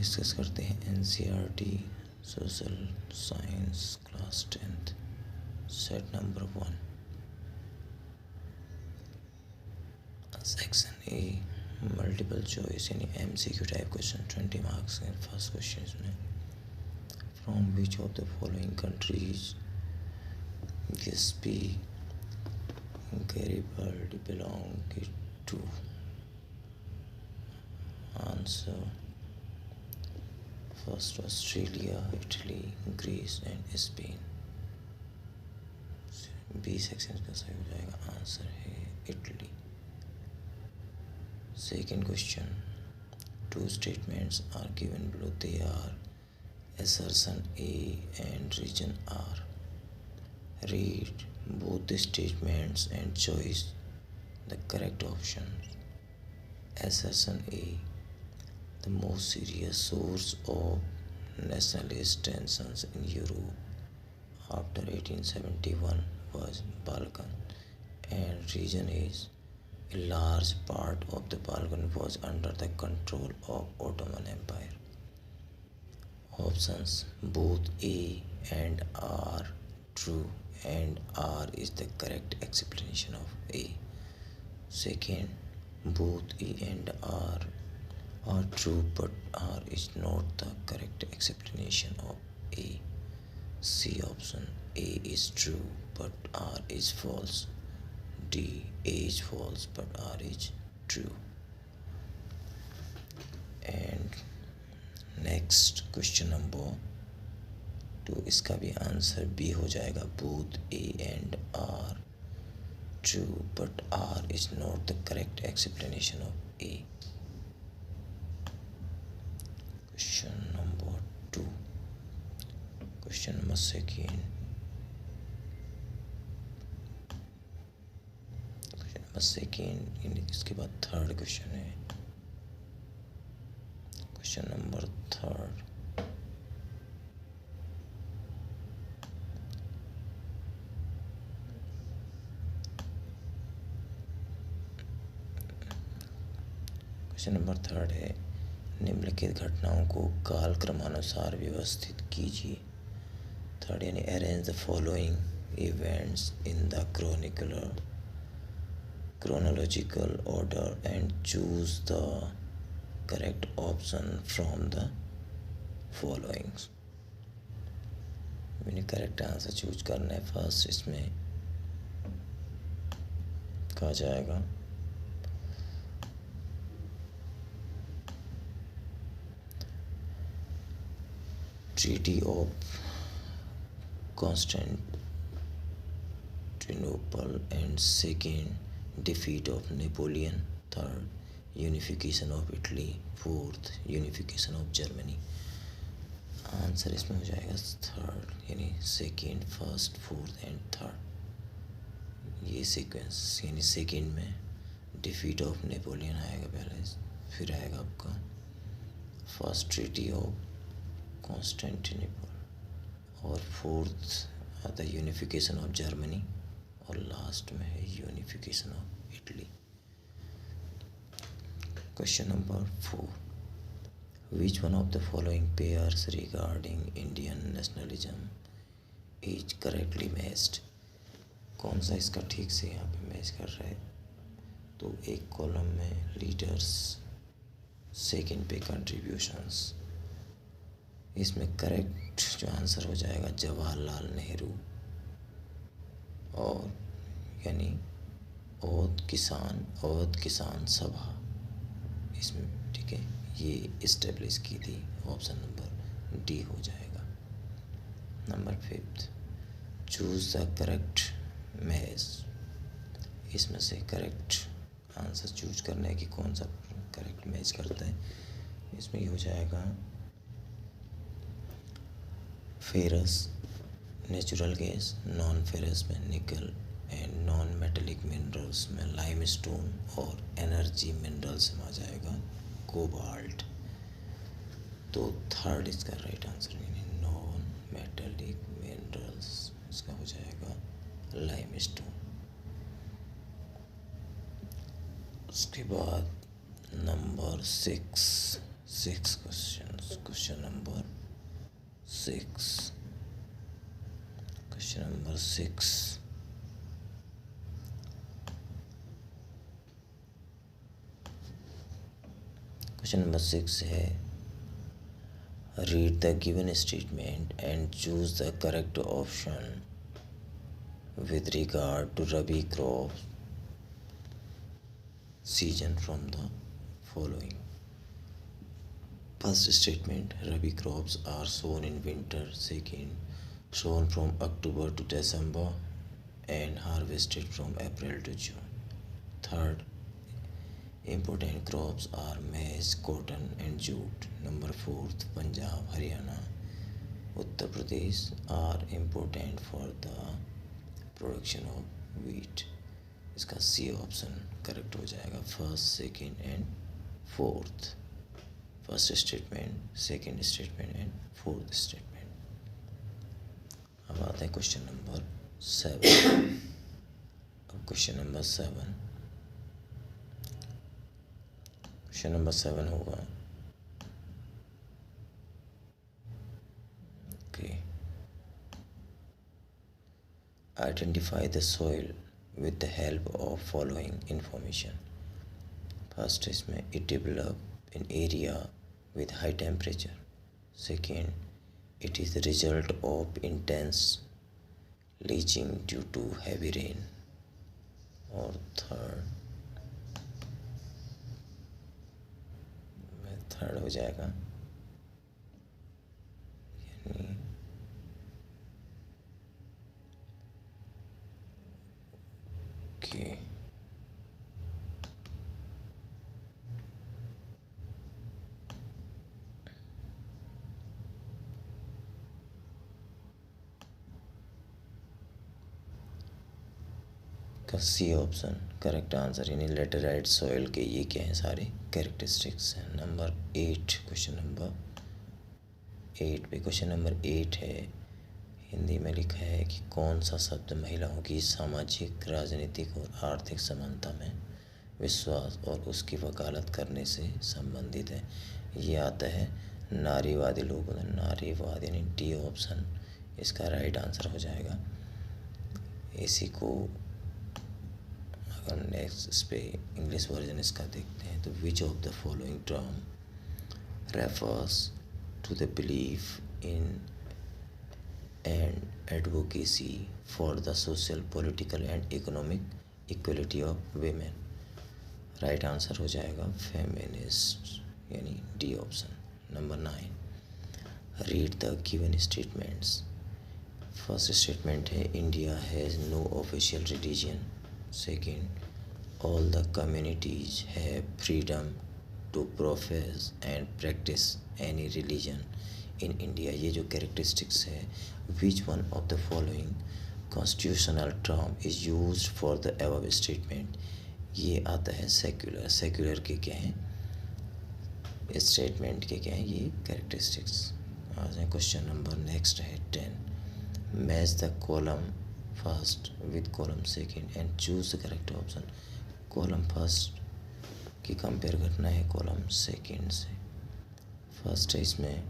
Discuss करते हैं NCERT social science class 10th set number 1 section A multiple choice यानी MCQ type question 20 marks के first question में from which of the following countries Giuseppe Garibaldi belong to answer first Australia Italy Greece and Spain B section का सही हो जाएगा answer है Italy second question two statements are given below they are assertion A and region R read both the statements and choose the correct option assertion A the most serious source of nationalist tensions in Europe after 1871 was Balkan, and region is a large part of the Balkan was under the control of Ottoman Empire. Options both A and R true, and R is the correct explanation of A. Second, both A and R are true, but R is not the correct explanation of A. C option A is true, but R is false. D A is false, but R is true. And next question number 2 इसका भी answer B हो जाएगा both A and R true, but R is not the correct explanation of A. Question number 2 question number second इसके बाद third question है question number third है निम्नलिखित घटनाओं को कालक्रमानुसार व्यवस्थित कीजिए थर्ड यानी arrange the following events in the chronological order and choose the correct option from the following. मैंने करेक्ट आंसर चूज करना है फर्स्ट इसमें कहा जाएगा treaty of Constantinople and second defeat of Napoleon, third unification of Italy, fourth unification of Germany. Answer इसमें हो जाएगा third यानी second first fourth and third ये सीक्वेंस यानी सेकेंड में डिफीट ऑफ नेपोलियन आएगा पहले फिर आएगा आपका फर्स्ट ट्रीटी ऑफ कॉन्स्टेंटिनोपल और फोर्थ आता है यूनिफिकेशन ऑफ जर्मनी और लास्ट में है unification of Italy question number 4 which one of the following pairs regarding Indian nationalism is correctly matched कौन सा इसका ठीक से यहाँ पे मैच कर रहा है तो एक कॉलम में लीडर्स सेकंड पे कंट्रीब्यूशंस इसमें करेक्ट जो आंसर हो जाएगा जवाहरलाल नेहरू और यानी औद किसान सभा इसमें ठीक है ये इस्टेब्लिश की थी ऑप्शन नंबर डी हो जाएगा number 5 choose the correct match इसमें से करेक्ट आंसर चूज करना है कि कौन सा करेक्ट मैच करता है इसमें ये हो जाएगा ferrous natural gas non ferrous में nickel and non metallic minerals में लाइमस्टोन और एनर्जी मिनरल्स में आ जाएगा कोबाल्ट तो थर्ड इसका राइट आंसर यानी नॉन मेटेलिक मिनरल्स इसका हो जाएगा लाइमस्टोन उसके बाद number 6 questions question number 6. Question number 6. Question number 6 है read the given statement and choose the correct option with regard to Rabi crop season from the following. First statement, Rabi crops are sown in winter. Second, sown from October to December and harvested from April to June. Third, important crops are maize, cotton and jute. Number 4, Punjab, Haryana, Uttar Pradesh are important for the production of wheat. इसका C option correct हो जाएगा. First, second and fourth. First statement, second statement and fourth statement. अब आते हैं question number 7. अब question number 7. Question number 7 होगा okay. Identify the soil with the help of following information. First इसमें it develop in area with high temperature. Second, it is the result of intense leaching due to heavy rain. और third हो जाएगा यानी Okay. का C option correct answer यानी laterite soil के ये क्या हैं सारे कैरेक्टरिस्टिक्स हैं. नंबर 8. क्वेश्चन नंबर 8 पे क्वेश्चन नंबर 8 है. हिंदी में लिखा है कि कौन सा शब्द महिलाओं की सामाजिक, राजनीतिक और आर्थिक समानता में विश्वास और उसकी वकालत करने से संबंधित है. ये आता है नारीवादी लोगों. नारीवाद यानी डी ऑप्शन इसका राइट आंसर हो जाएगा. इसी को अगर नेक्स्ट इस पे इंग्लिश वर्जन इसका देखते हैं तो which of the following term refers to the belief in and advocacy for the social, political and economic equality of women. Right answer हो जाएगा फेमिनिस्ट यानी D option. Number 9. Read the given statements. First statement है India has no official religion. Second, all the communities have freedom to profess and practice any religion in India. ये जो characteristics है, which one of the following constitutional term is used for the above statement. ये आता है secular. Secular के क्या हैं statement के क्या हैं ये कैरेक्टरिस्टिक्स. आ जाए क्वेश्चन नंबर नेक्स्ट है 10. Match the column first with column second and choose the correct option. Column first की कंपेयर करना है कॉलम सेकेंड से. फर्स्ट है इसमें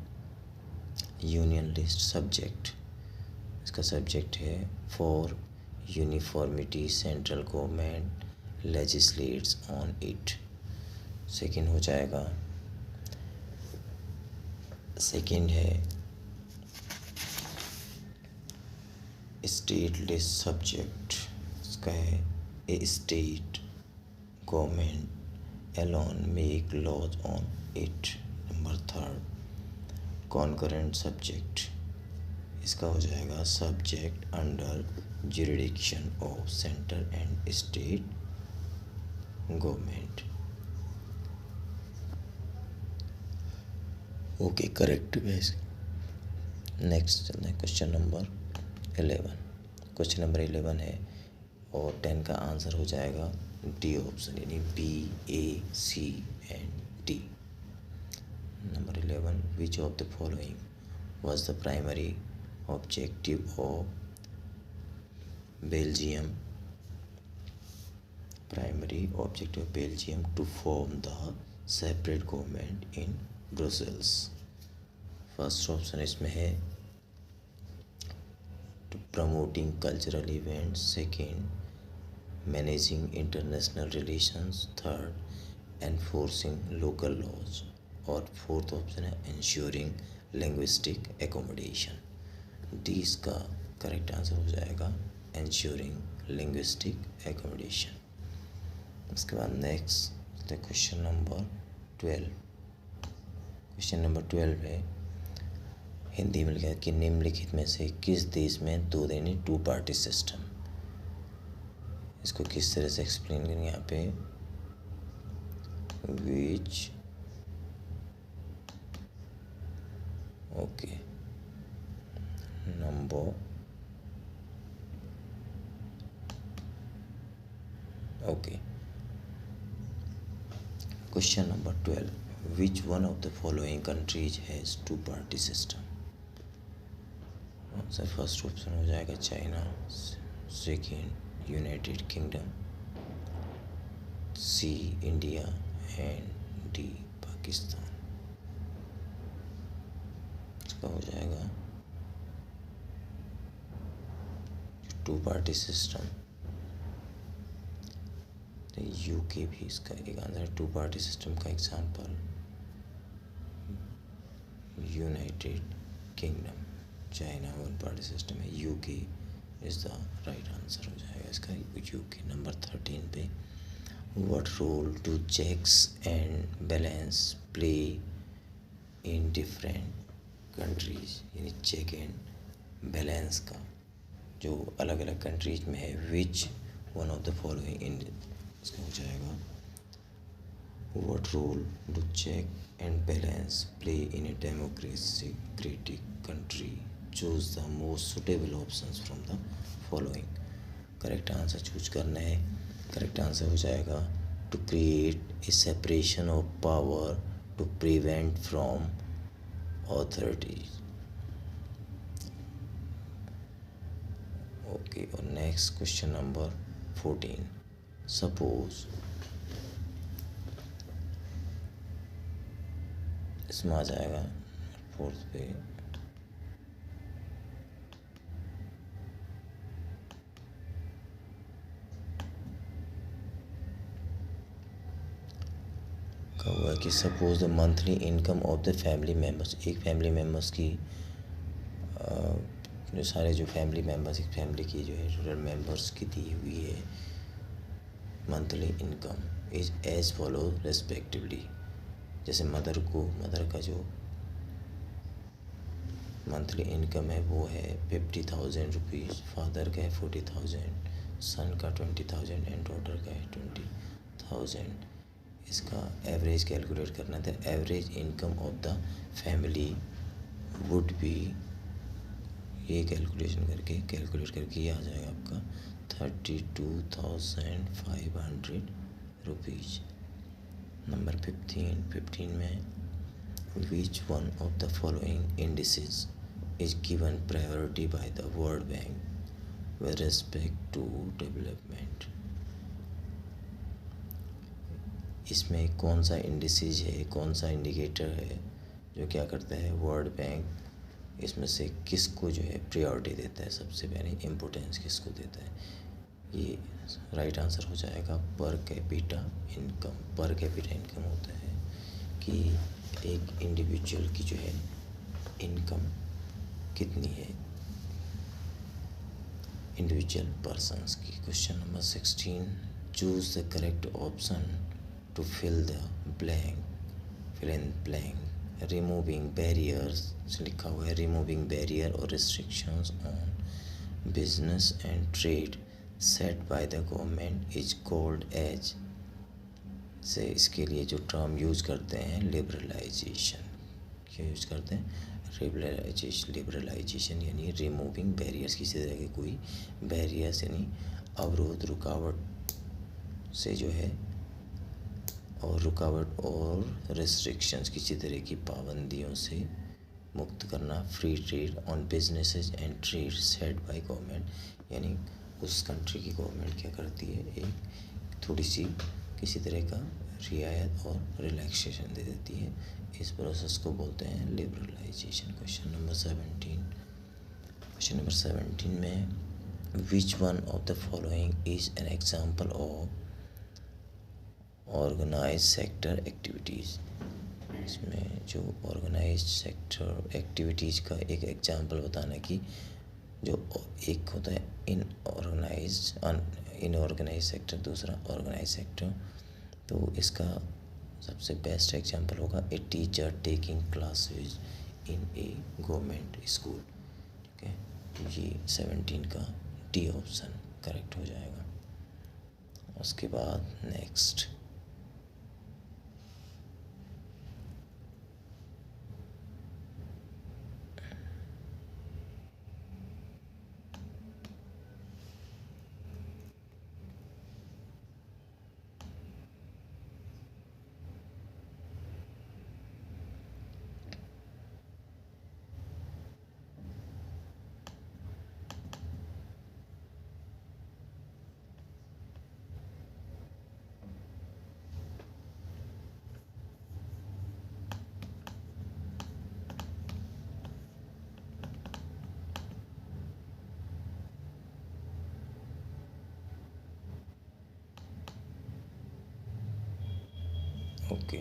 यूनियन लिस्ट. सब्जेक्ट इसका सब्जेक्ट है for uniformity central government legislates on it. Second हो जाएगा सेकेंड है स्टेट लिस्ट. सब्जेक्ट इसका है a state government alone make laws on it. Number 3 concurrent subject. इसका हो जाएगा subject under jurisdiction of centre and state government. Okay correct base. Next चलते हैं क्वेश्चन नंबर 11. क्वेश्चन नंबर 11 है और 10 का आंसर हो जाएगा डी ऑप्शन यानी B, A, C and D. Number 11. Which of the following was the primary objective of Belgium? Primary objective of Belgium to form the separate government in Brussels. First option इसमें है to promoting cultural events, second managing international relations, third enforcing local laws, और fourth option है ensuring linguistic accommodation. D इसका correct answer हो जाएगा ensuring linguistic accommodation. उसके बाद next question number 12। Question number 12 है हिंदी में लिखा है कि निम्नलिखित में से किस देश में दो यानी टू पार्टी सिस्टम। इसको किस तरह से एक्सप्लेन करेंगे यहाँ पे, which okay number okay. Question number 12, which one of the following countries has two party system. Answer first option हो जाएगा China, second United Kingdom, C India and D Pakistan. इसका हो जाएगा टू पार्टी सिस्टम, तो UK भी इसका एक answer है। टू पार्टी सिस्टम का example United Kingdom, China one party system है, UK is the right answer हो जाएगा इसका यूके। नंबर 13 पे what role do checks and balance play in different countries, यानी चेक एंड बैलेंस का जो अलग अलग कंट्रीज में है, which one of the following in, इसका हो जाएगा what role do check and balance play in a democratic country, choose the most suitable options from the following. Correct answer choose करना है। करेक्ट आंसर हो जाएगा to create a separation of power to prevent from authorities. Okay, और next question number 14, suppose इसमें आ जाएगा fourth पे कहा हुआ है कि suppose the monthly income of the family members, एक फैमिली मेम्बर्स की जो सारे जो फैमिली मेम्बर्स, एक फैमिली की जो है टोटल मेम्बर्स की दी हुई है monthly income is as follow respectively. जैसे मदर का जो मंथली इनकम है वो है 50,000 रुपीज़, फादर का है 40,000, सन का 20,000 एंड डॉटर का है 20,000। इसका एवरेज कैलकुलेट करना था। Average income of the family would be, ये कैलकुलेट करके ये आ जाएगा आपका 32,500 रुपीज़। नंबर 15 में which one of the following indices is given priority by the World Bank with respect to development. इसमें कौन सा इंडिसेज है, कौन सा इंडिकेटर है जो क्या करता है, वर्ल्ड बैंक इसमें से किसको जो है प्रायोरिटी देता है, सबसे पहले इम्पोर्टेंस किसको देता है। ये राइट आंसर हो जाएगा per capita income. Per capita income होता है कि एक इंडिविजुअल की जो है इनकम कितनी है, इंडिविजुअल पर्सन्स की। Question number 16, choose the correct option to fill in blank. Removing barriers लिखा हुआ है, रिमूविंग बैरियर और restrictions on business and trade set by the government is called as, से इसके लिए जो टर्म यूज करते हैं लिबरलाइजेशन। क्या यूज करते हैं, लिबरलाइजेशन यानी रिमूविंग बैरियर्स, किसी तरह के कोई बैरियर्स यानी अवरोध रुकावट से जो है, और रुकावट और रिस्ट्रिक्शंस किसी तरह की पाबंदियों से मुक्त करना। Free trade on businesses and trade set by government, यानी उस कंट्री की गवर्नमेंट क्या करती है, एक थोड़ी सी किसी तरह का रियायत और रिलैक्सेशन दे देती है इस प्रोसेस को बोलते हैं लिबरलाइजेशन। क्वेश्चन नंबर 17 में which one of the following is an example of organise sector activities. इसमें जो ऑर्गेनाइज सेक्टर एक्टिविटीज़ का एक एग्जाम्पल बताना कि जो एक होता है इनऑर्गेनाइज सेक्टर, दूसरा ऑर्गेनाइज सेक्टर। तो इसका सबसे बेस्ट एग्जांपल होगा a teacher taking classes in A government school. ठीक है, तो ये 17 का डी ऑप्शन करेक्ट हो जाएगा। उसके बाद नेक्स्ट ओके,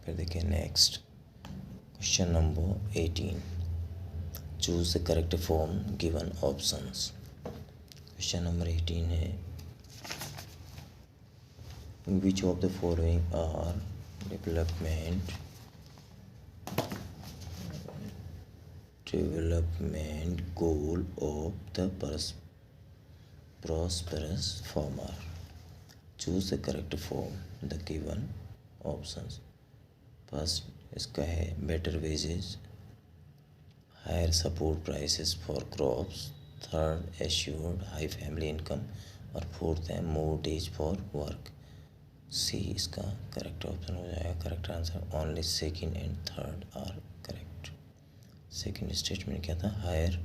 फिर देखिए next question number 18, choose the correct form given options. Question number 18 है which of the following are development goal of the prosperous farmer। Choose the correct form the given options. First इसका है better wages, higher support prices for crops, third assured high family income, और fourth है more days for work. C इसका correct option हो जाएगा। Correct answer only second and third are correct. Second statement क्या था, higher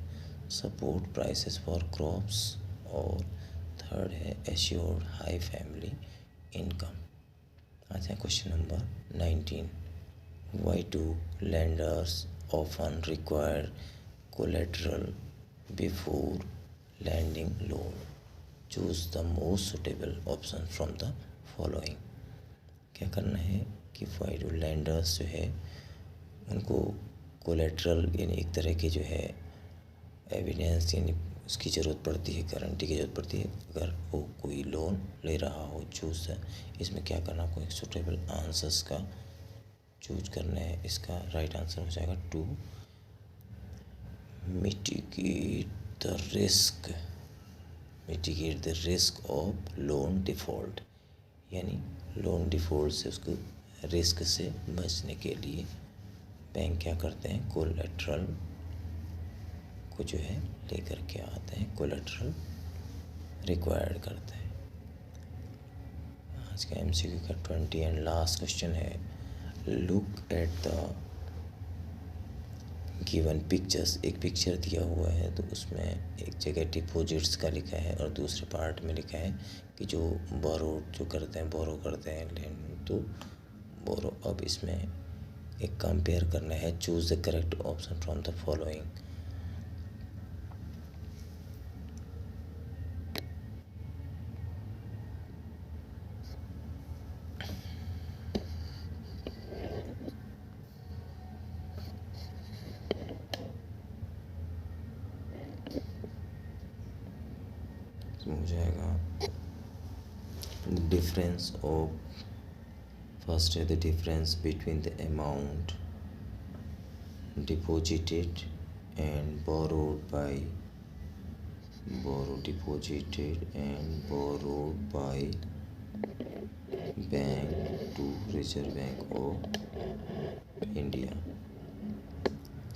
support prices for crops, और third है assured high family income. अच्छा, question number 19, why do lenders often require collateral before lending loan? Choose the most suitable option from the following। क्या करना है कि why do lenders जो है उनको कोलेट्रल यानी एक तरह के जो है एविडेंस यानी उसकी ज़रूरत पड़ती है, गारंटी की ज़रूरत पड़ती है अगर वो कोई लोन ले रहा हो। चूज़ इसमें क्या करना, कोई सुटेबल आंसर्स का चूज करना है। इसका राइट आंसर हो जाएगा to mitigate the risk of loan default, यानी लोन डिफ़ॉल्ट से उसको रिस्क से बचने के लिए बैंक क्या करते हैं, कोलेट्रल को जो है लेकर के आते हैं, कोलेट्रल रिक्वायर्ड करते हैं। आज का एमसीक्यू का 20 एंड लास्ट क्वेश्चन है, look at the given pictures. एक पिक्चर दिया हुआ है तो उसमें एक जगह डिपॉजिट्स का लिखा है और दूसरे पार्ट में लिखा है कि जो बोरो करते हैं लेन तो बोरो। अब इसमें एक कंपेयर करना है, choose the correct option from the following. हो जाएगा डिफरेंस ऑफ, फर्स्ट है the difference between the amount deposited and borrowed by bank to Reserve Bank of India.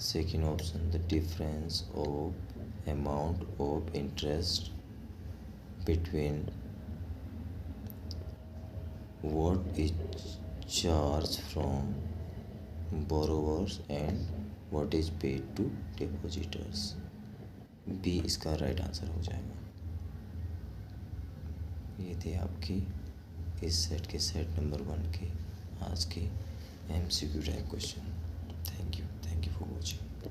Second option, the difference of amount of interest between what is charged from borrowers and what is paid to depositors। B इसका right answer हो जाएगा। ये थे आपकी इस set के set number 1 के आज के MCQ type question.